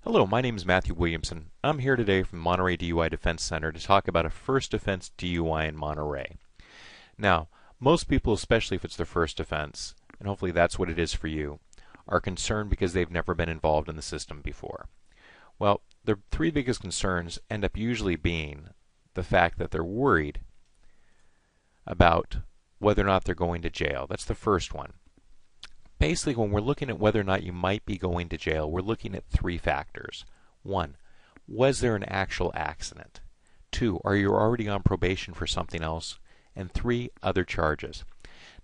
Hello, my name is Matthew Williamson. I'm here today from the Monterey DUI Defense Center to talk about a first offense DUI in Monterey. Now, most people, especially if it's their first offense, and hopefully that's what it is for you, are concerned because they've never been involved in the system before. Well, the three biggest concerns end up usually being the fact that they're worried about whether or not they're going to jail. That's the first one. Basically, when we're looking at whether or not you might be going to jail, we're looking at three factors. One, was there an actual accident? Two, are you already on probation for something else? And three, other charges.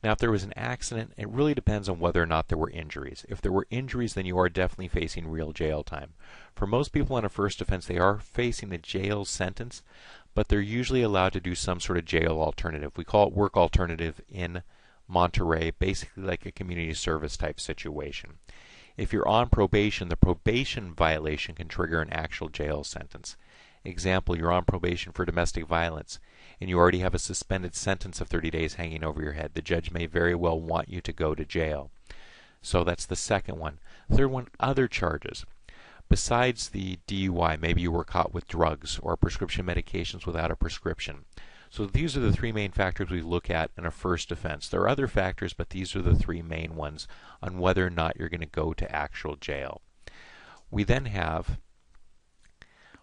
Now, if there was an accident, it really depends on whether or not there were injuries. If there were injuries, then you are definitely facing real jail time. For most people on a first offense, they are facing a jail sentence, but they're usually allowed to do some sort of jail alternative. We call it work alternative in Monterey, basically like a community service type situation. If you're on probation, the probation violation can trigger an actual jail sentence. Example, you're on probation for domestic violence and you already have a suspended sentence of 30 days hanging over your head. The judge may very well want you to go to jail. So that's the second one. Third one, other charges. Besides the DUI, maybe you were caught with drugs or prescription medications without a prescription. So these are the three main factors we look at in a first offense. There are other factors, but these are the three main ones on whether or not you're going to go to actual jail. We then have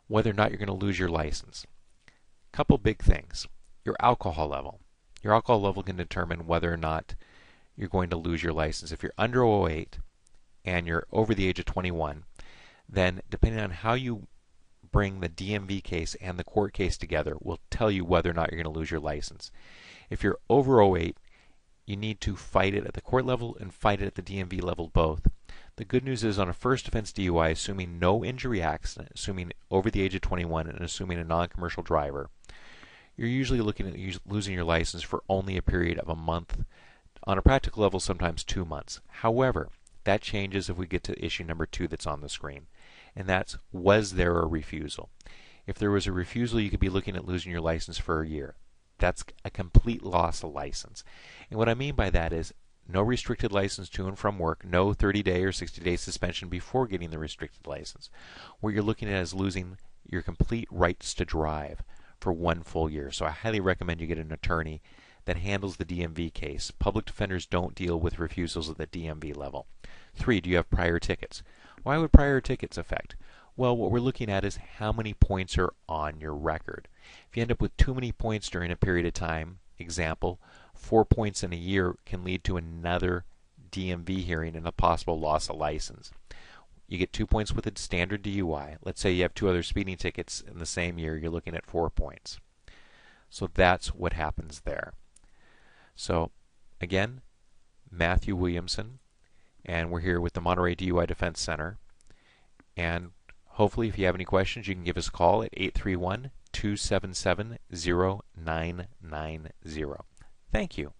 whether or not you're going to lose your license. A couple big things. Your alcohol level. Your alcohol level can determine whether or not you're going to lose your license. If you're under 08 and you're over the age of 21, then depending on how you bring the DMV case and the court case together will tell you whether or not you're going to lose your license. If you're over 08, you need to fight it at the court level and fight it at the DMV level both. The good news is on a first offense DUI, assuming no injury accident, assuming over the age of 21 and assuming a non-commercial driver, you're usually looking at losing your license for only a period of a month, on a practical level sometimes 2 months. However, that changes if we get to issue number 2 that's on the screen. And that's, was there a refusal? If there was a refusal, you could be looking at losing your license for a year. That's a complete loss of license. And what I mean by that is no restricted license to and from work, no 30-day or 60-day suspension before getting the restricted license. What you're looking at is losing your complete rights to drive for 1 full year. So I highly recommend you get an attorney that handles the DMV case. Public defenders don't deal with refusals at the DMV level. 3, do you have prior tickets? Why would prior tickets affect? Well, what we're looking at is how many points are on your record. If you end up with too many points during a period of time, example, 4 points in a year can lead to another DMV hearing and a possible loss of license. You get 2 points with a standard DUI. Let's say you have 2 other speeding tickets in the same year, you're looking at 4 points. So that's what happens there. So, again, Matthew Williamson, and we're here with the Monterey DUI Defense Center. And hopefully, if you have any questions, you can give us a call at 831-277-0990. Thank you.